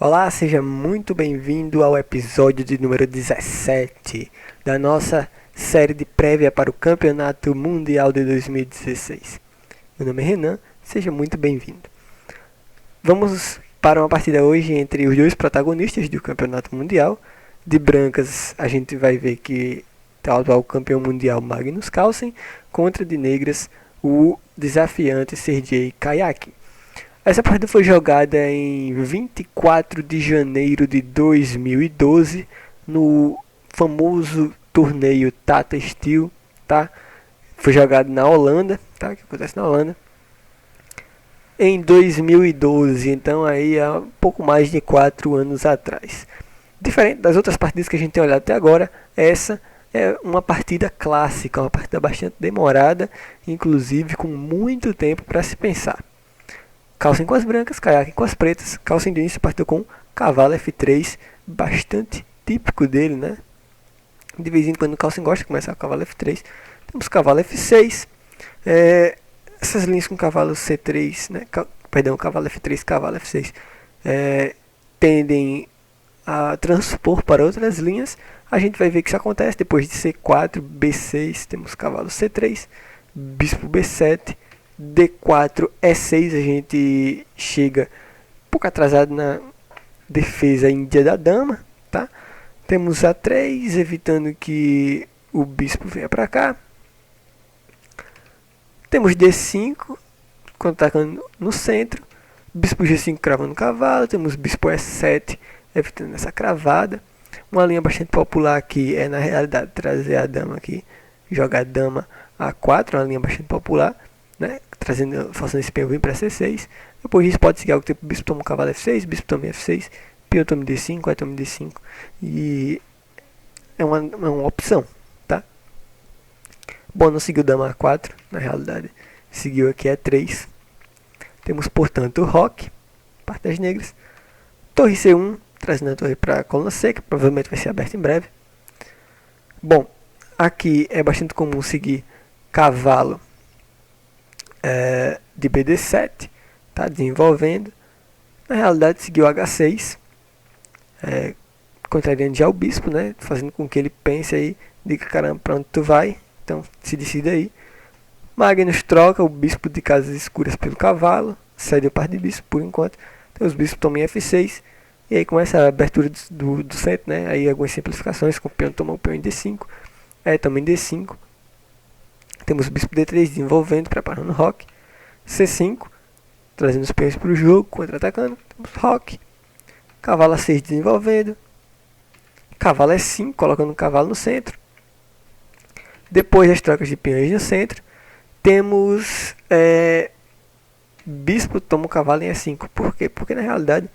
Olá, seja muito bem-vindo ao episódio de número 17 da nossa série de prévia para o Campeonato Mundial de 2016. Meu nome é Renan, seja muito bem-vindo. Vamos para uma partida hoje entre os dois protagonistas do Campeonato Mundial. De brancas, a gente vai ver que está o atual campeão mundial Magnus Carlsen, contra de negras o desafiante Sergei Kayak. Essa partida foi jogada em 24 de janeiro de 2012 no famoso torneio Tata Steel, tá? Foi jogado na Holanda, tá? Que acontece na Holanda. Em 2012, então aí há pouco mais de 4 anos atrás. Diferente das outras partidas que a gente tem olhado até agora, essa é uma partida clássica, uma partida bastante demorada, inclusive com muito tempo para se pensar. Carlsen com as brancas, Kayak com as pretas. Carlsen de início partiu com cavalo F3, bastante típico dele, né? De vez em quando o Carlsen gosta de começar com cavalo F3. Temos cavalo F6. Essas linhas com cavalo C3, né? Perdão, cavalo F3, cavalo F6, tendem a transpor para outras linhas. A gente vai ver que isso acontece depois de C4, B6, temos cavalo C3, bispo B7, D4, E6, a gente chega um pouco atrasado na defesa índia da dama, tá? Temos A3, evitando que o bispo venha para cá. Temos D5, atacando no centro. Bispo G5 cravando o cavalo. Temos bispo E7, evitando essa cravada. Uma linha bastante popular aqui é, na realidade, trazer a dama aqui. Jogar a dama A4, uma linha bastante popular, né? Fazendo esse peão vir para C6. Depois disso pode seguir algo tipo bispo toma o cavalo F6, bispo toma F6, peão toma D5, aí toma D5. E é uma opção, tá? Bom, não seguiu dama A4, na realidade seguiu aqui E3. Temos, portanto, o roque, parte das negras. Torre C1, trazendo a torre para a coluna C, que provavelmente vai ser aberta em breve. Bom, aqui é bastante comum seguir cavalo de BD7, tá desenvolvendo. Na realidade seguiu H6, contrariando já o bispo, né? Fazendo com que ele pense aí, diga caramba, para onde tu vai, então se decida aí. Magnus troca o bispo de casas escuras pelo cavalo, cede o par de bispo por enquanto. Então os bispos tomam em F6, e aí começa a abertura do centro, né? Aí algumas simplificações, com o peão toma o peão em D5, toma em D5. Temos o bispo D3 desenvolvendo, preparando o roque. C5, trazendo os peões para o jogo, contra-atacando. Temos roque. Cavalo A6 desenvolvendo. Cavalo E5, colocando o cavalo no centro. Depois das trocas de peões no centro, temos bispo toma o cavalo em E5. Por quê? Porque na realidade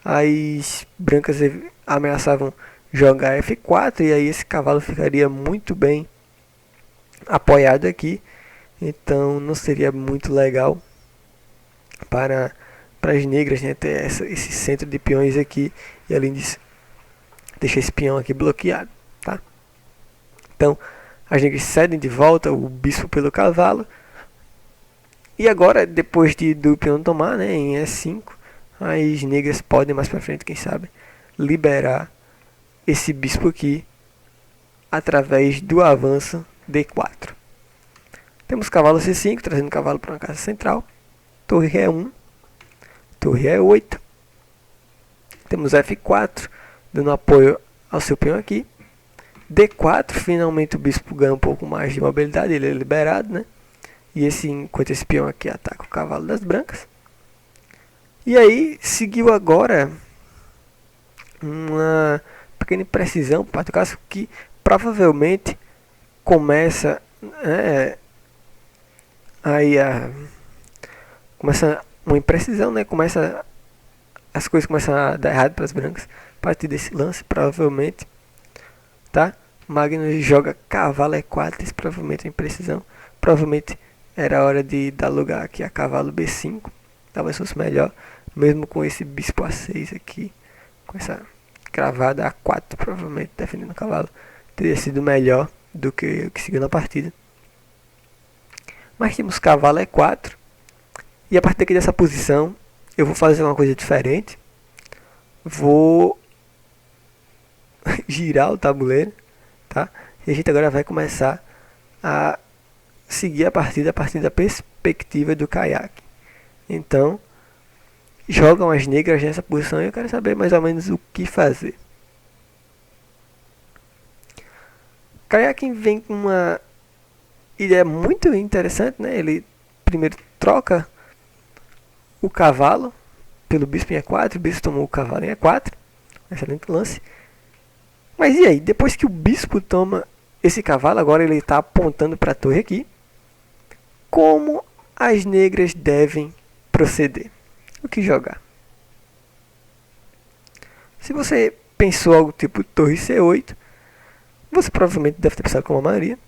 as brancas ameaçavam jogar F4 e aí esse cavalo ficaria muito bem apoiado aqui, então não seria muito legal para as negras, né, ter esse centro de peões aqui, e além disso deixar esse peão aqui bloqueado, tá? Então as negras cedem de volta o bispo pelo cavalo, e agora depois do peão tomar, né, em E5, as negras podem mais para frente, quem sabe, liberar esse bispo aqui através do avanço D4. Temos cavalo C5, trazendo o cavalo para uma casa central. Torre E1, torre E8. Temos F4, dando apoio ao seu peão aqui. D4, finalmente o bispo ganha um pouco mais de mobilidade, ele é liberado, né? E enquanto esse peão aqui ataca o cavalo das brancas. E aí, seguiu agora uma pequena imprecisão, por caso que provavelmente começa começa uma imprecisão, né? As coisas começam a dar errado para as brancas a partir desse lance, provavelmente, tá? Magnus joga cavalo E4, isso provavelmente é imprecisão. Provavelmente era hora de dar lugar aqui a cavalo B5, talvez fosse melhor, mesmo com esse bispo A6 aqui, com essa cravada A4, provavelmente defendendo o cavalo teria sido melhor do que o que seguiu na partida. Mas temos cavalo E4, e a partir daqui dessa posição eu vou fazer uma coisa diferente, Vou girar o tabuleiro, tá? E a gente agora vai começar a seguir a partir da perspectiva do caiaque. Então, jogam as negras nessa posição e eu quero saber mais ou menos o que fazer. Caiaque vem com uma ideia muito interessante, né? Ele primeiro troca o cavalo pelo bispo em E4, o bispo tomou o cavalo em E4, excelente lance. Mas e aí, depois que o bispo toma esse cavalo, agora ele está apontando para a torre aqui, como as negras devem proceder? O que jogar? Se você pensou algo tipo torre C8, você provavelmente deve ter pensado como a maioria.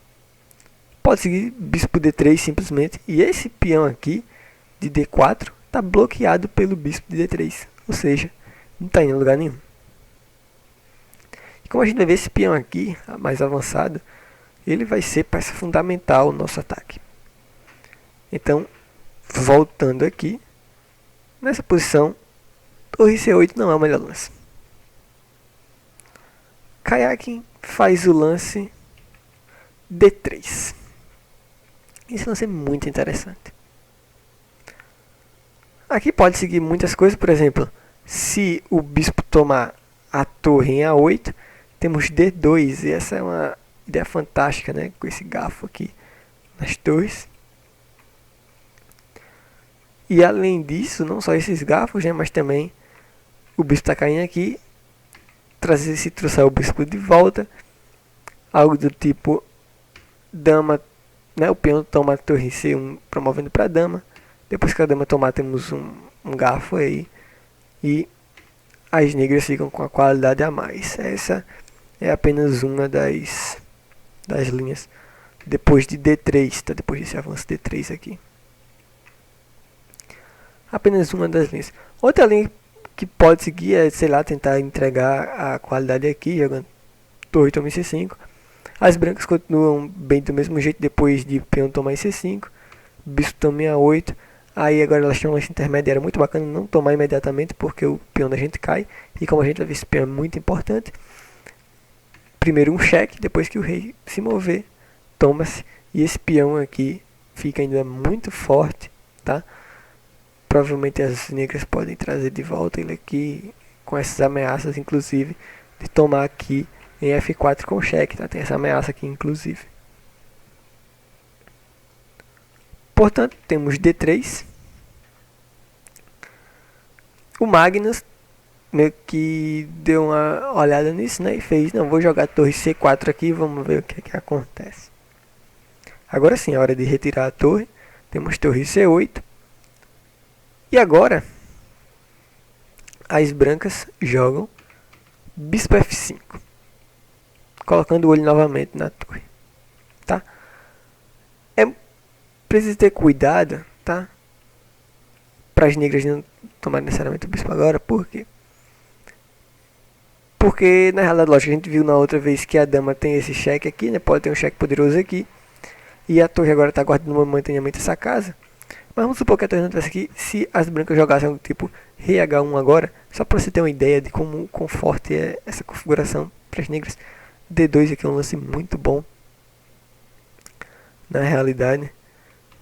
Pode seguir bispo D3 simplesmente, e esse peão aqui de D4 está bloqueado pelo bispo de D3, ou seja, não está indo em lugar nenhum. E como a gente vai ver esse peão aqui, mais avançado, ele vai ser peça fundamental no nosso ataque. Então, voltando aqui, nessa posição, torre C8 não é o melhor lance. Caiaque faz o lance D3. Esse lance é muito interessante. Aqui pode seguir muitas coisas, por exemplo, se o bispo tomar a torre em A8, temos D2, e essa é uma ideia fantástica, né? Com esse garfo aqui nas torres. E além disso, não só esses garfos, né? Mas também o bispo está caindo aqui. Se trouxer o bispo de volta, algo do tipo dama, né? O peão toma a torre C1 promovendo para a dama. Depois que a dama tomar, temos um garfo aí. E as negras ficam com a qualidade a mais. Essa é apenas uma das linhas. Depois de D3, tá? Depois desse avanço D3 aqui. Apenas uma das linhas. Outra linha que pode seguir é, sei lá, tentar entregar a qualidade aqui, jogando torre toma em C5. As brancas continuam bem do mesmo jeito depois de peão tomar em C5. Bispo toma em A8. Aí agora elas têm um lance intermediário muito bacana, não tomar imediatamente porque o peão da gente cai. E como a gente vai ver, esse peão é muito importante. Primeiro um cheque, depois que o rei se mover, toma-se. E esse peão aqui fica ainda muito forte, tá? Provavelmente as negras podem trazer de volta ele aqui, com essas ameaças, inclusive, de tomar aqui em F4 com cheque, tá? Tem essa ameaça aqui, inclusive. Portanto, temos D3. O Magnus meio que deu uma olhada nisso, né? E fez, não, vou jogar a torre C4 aqui, vamos ver o que é que acontece. Agora sim, é hora de retirar a torre. Temos torre C8. E agora, as brancas jogam bispo F5. Colocando o olho novamente na torre. Tá? Precisa ter cuidado, tá? Para as negras não tomarem necessariamente o bispo agora, por quê? Porque na realidade, lógico, a gente viu na outra vez que a dama tem esse cheque aqui, né? Pode ter um cheque poderoso aqui. E a torre agora está guardando momentaneamente essa casa. Mas vamos supor que a torre não estivesse aqui. Se as brancas jogassem algo tipo rei H1 agora, só para você ter uma ideia de como forte é essa configuração para as negras. D2 aqui é um lance muito bom. Na realidade,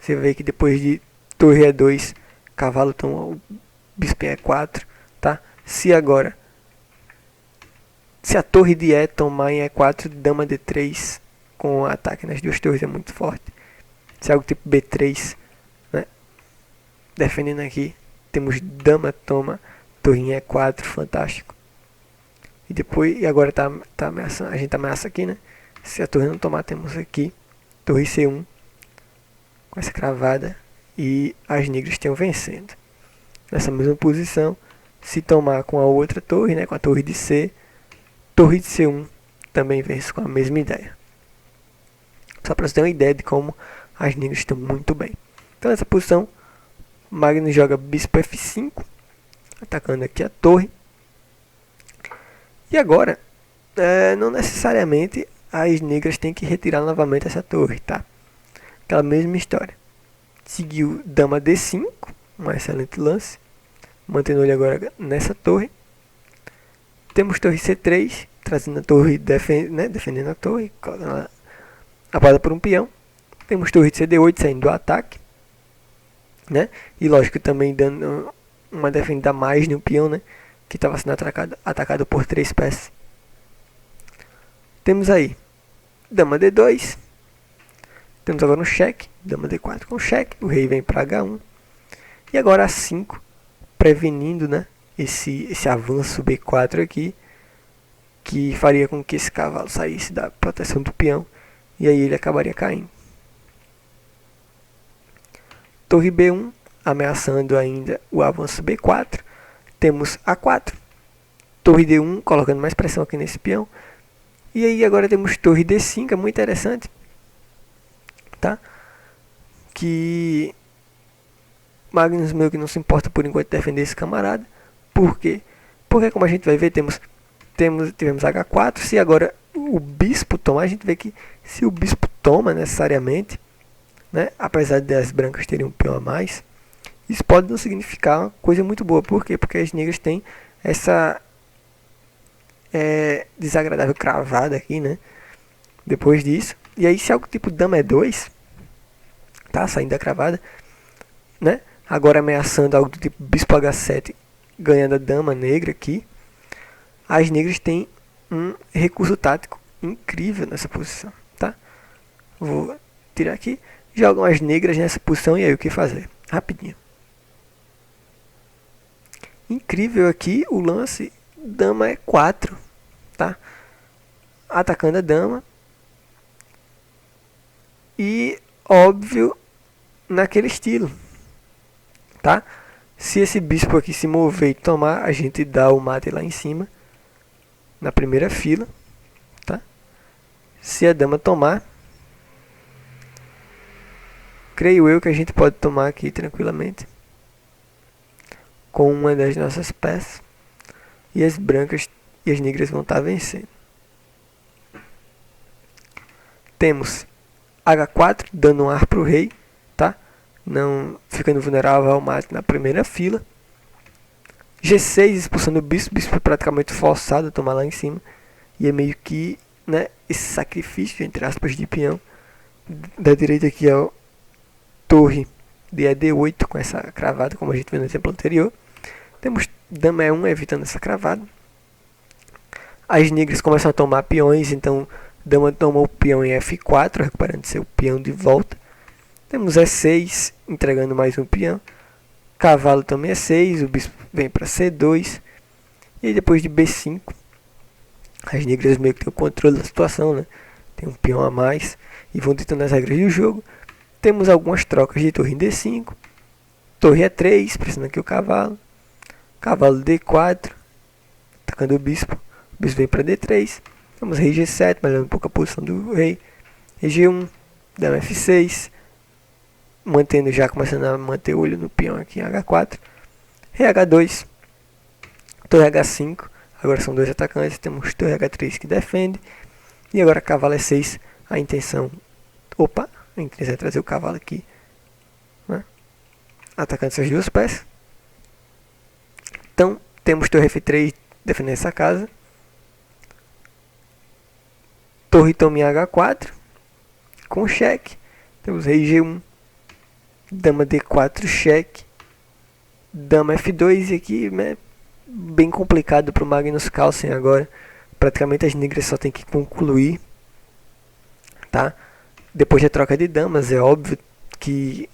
você vê que depois de torre E2, cavalo toma o bispo em E4, tá? Se a torre de E tomar em E4, dama D3 com ataque nas duas torres é muito forte. Se é algo tipo B3, né? Defendendo aqui, temos dama toma, torre em E4, fantástico. E agora tá ameaçando, a gente ameaça aqui, né? Se a torre não tomar, temos aqui torre C1 com essa cravada e as negras estão vencendo. Nessa mesma posição, se tomar com a outra torre, né, com a torre de C, torre de C1 também vence com a mesma ideia. Só para você ter uma ideia de como as negras estão muito bem. Então nessa posição, Magnus joga bispo F5, atacando aqui a torre. E agora, não necessariamente as negras têm que retirar novamente essa torre, tá? Aquela mesma história. Seguiu dama D5, um excelente lance. Mantendo ele agora nessa torre. Temos torre C3, trazendo a torre, defendendo a torre, colocando ela apoiada por um peão. Temos torre de CD8 saindo do ataque, né? E lógico também dando uma defesa a mais no peão, né? Que estava sendo atacado por 3 peças. Temos aí dama D2. Temos agora um cheque, dama D4 com cheque. O rei vem para H1. E agora A5, prevenindo, né? Esse avanço B4 aqui, que faria com que esse cavalo saísse da proteção do peão. E aí ele acabaria caindo. Torre B1, ameaçando ainda o avanço B4. Temos A4. Torre D1, colocando mais pressão aqui nesse peão. E aí agora temos torre D5, é muito interessante. Tá? Que Magnus meio que não se importa por enquanto defender esse camarada. Por quê? Porque como a gente vai ver, tivemos H4. Se agora o bispo tomar, a gente vê que se o bispo toma necessariamente, né, apesar das brancas terem um peão a mais, isso pode não significar uma coisa muito boa. Por quê? Porque as negras têm essa desagradável cravada aqui, né? Depois disso. E aí se algo tipo dama E2, tá? Saindo da cravada, né? Agora ameaçando algo do tipo bispo H7, ganhando a dama negra aqui. As negras têm um recurso tático incrível nessa posição, tá? Vou tirar aqui. Jogam as negras nessa posição e aí o que fazer? Rapidinho. Incrível aqui o lance dama E4, tá? Atacando a dama. E óbvio naquele estilo, tá? Se esse bispo aqui se mover e tomar, a gente dá o mate lá em cima, na primeira fila, tá? Se a dama tomar, creio eu que a gente pode tomar aqui tranquilamente com uma das nossas peças e as brancas e as negras vão estar vencendo. Temos H4 dando um ar para o rei, tá? Não ficando vulnerável ao mate na primeira fila. G6 expulsando o bispo é praticamente forçado a tomar lá em cima. E é meio que, né, esse sacrifício, entre aspas, de peão. Da direita aqui é o torre de ED8 com essa cravada, como a gente viu no exemplo anterior. Temos dama E1 evitando essa cravada. As negras começam a tomar peões, então dama toma o peão em F4, recuperando seu peão de volta. Temos E6, entregando mais um peão. Cavalo também E6, o bispo vem para C2. E aí depois de B5, as negras meio que têm o controle da situação, né? Tem um peão a mais e vão ditando as regras do jogo. Temos algumas trocas de torre em D5. Torre E3, pressionando aqui o cavalo. Cavalo D4, atacando o bispo. O bispo vem para D3. Temos rei G7, melhorando um pouco a posição do rei. Rei G1, dama F6. Mantendo já, começando a manter o olho no peão aqui em H4. Rei H2. Torre H5. Agora são dois atacantes. Temos torre H3 que defende. E agora cavalo E6. A intenção... Opa! A intenção é trazer o cavalo aqui, né? Atacando essas duas peças. Então, temos torre F3 defendendo essa casa. Torre toma em H4. Com cheque. Temos rei G1. Dama D4 cheque. Dama F2 e aqui, né, bem complicado para o Magnus Carlsen agora. Praticamente as negras só tem que concluir, tá? Depois da troca de damas, é óbvio que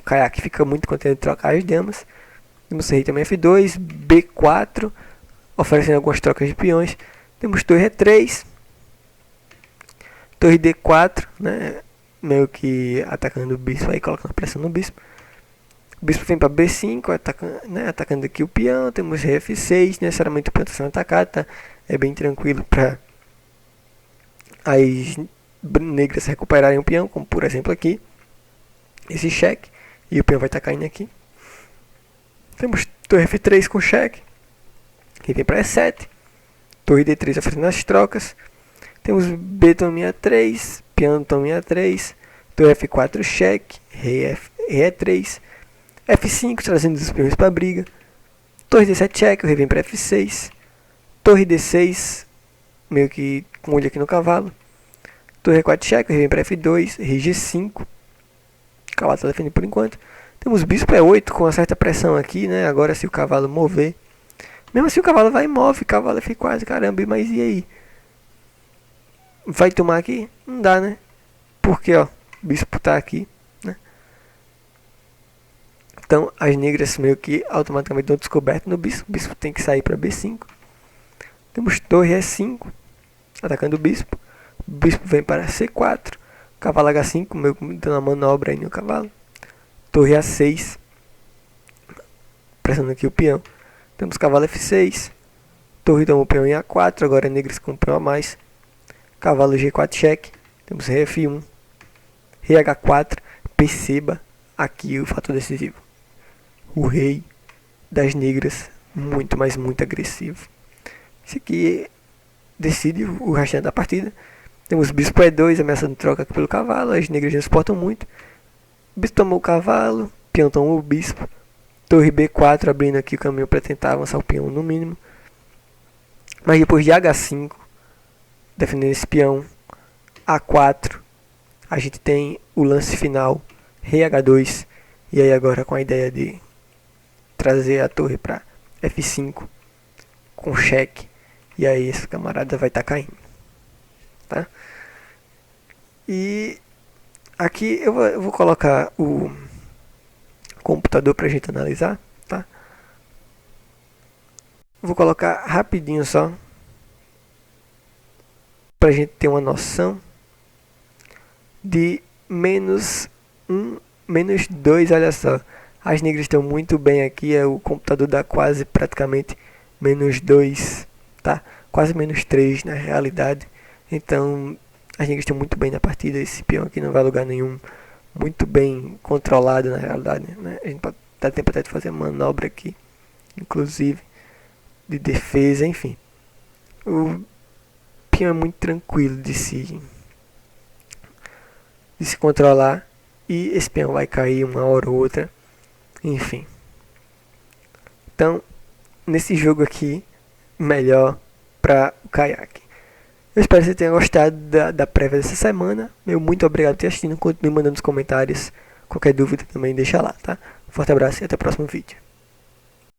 o Caiaque fica muito contente de trocar as damas. Temos rei também F2, B4, oferecendo algumas trocas de peões. Temos torre E3, torre D4, né, meio que atacando o bispo, aí colocando pressão no bispo. O bispo vem para B5, atacando aqui o peão. Temos rei F6, necessariamente o peão está sendo atacado, tá? É bem tranquilo para as negras recuperarem o peão, como por exemplo aqui, esse cheque, e o peão vai estar caindo aqui. Temos torre F3 com cheque, que vem para E7, torre D3 oferecendo as trocas. Temos B toma em A3, peão toma em A3, torre F4 cheque, rei E3, F5 trazendo os peões para a briga, torre D7 cheque, o rei vem para F6, Torre D6, meio que com olho aqui no cavalo. Torre E4 cheque, rei vem para F2, rei G5. O cavalo está defendendo por enquanto. Temos bispo E8 com uma certa pressão aqui, né? Agora se o cavalo mover. Mesmo assim o cavalo vai e move, cavalo F4, caramba, mas e aí? Vai tomar aqui? Não dá, né? Porque, ó, o bispo tá aqui, né? Então as negras meio que automaticamente dão descoberto no bispo. O bispo tem que sair para B5. Temos torre E5, atacando o bispo. O bispo vem para C4. Cavalo H5, meio que dando uma manobra aí no cavalo. Torre A6, pressionando aqui o peão. Temos cavalo F6. Torre toma o peão em A4, agora negras com um peão a mais. Cavalo G4 cheque. Temos rei F1. Rei H4. Perceba aqui o fator decisivo. O rei das negras muito, mas muito agressivo. Isso aqui decide o restante da partida. Temos bispo E2 ameaçando troca aqui pelo cavalo. As negras não suportam muito. O bispo tomou o cavalo. Peão tomou o bispo. Torre B4 abrindo aqui o caminho para tentar avançar o peão no mínimo. Mas depois de H5, defendendo esse peão, A4, a gente tem o lance final, rei H2. E aí agora com a ideia de trazer a torre para F5 com cheque. E aí esse camarada vai estar caindo, tá? E aqui eu vou colocar o computador pra gente analisar, tá? Vou colocar rapidinho só pra gente ter uma noção de menos 1, menos 2, olha só. As negras estão muito bem aqui, o computador dá quase praticamente menos 2, tá? Quase menos 3 na realidade. Então as negras estão muito bem na partida. Esse peão aqui não vai a lugar nenhum. Muito bem controlado na realidade, né? A gente pode dar tempo até de fazer manobra aqui, inclusive de defesa, enfim. O peão é muito tranquilo de se controlar. E esse peão vai cair uma hora ou outra. Enfim. Então, nesse jogo aqui, melhor para o caiaque. Eu espero que você tenha gostado da prévia dessa semana. Meu muito obrigado por ter assistido. Continue mandando nos comentários. Qualquer dúvida também deixa lá, tá? Forte abraço e até o próximo vídeo.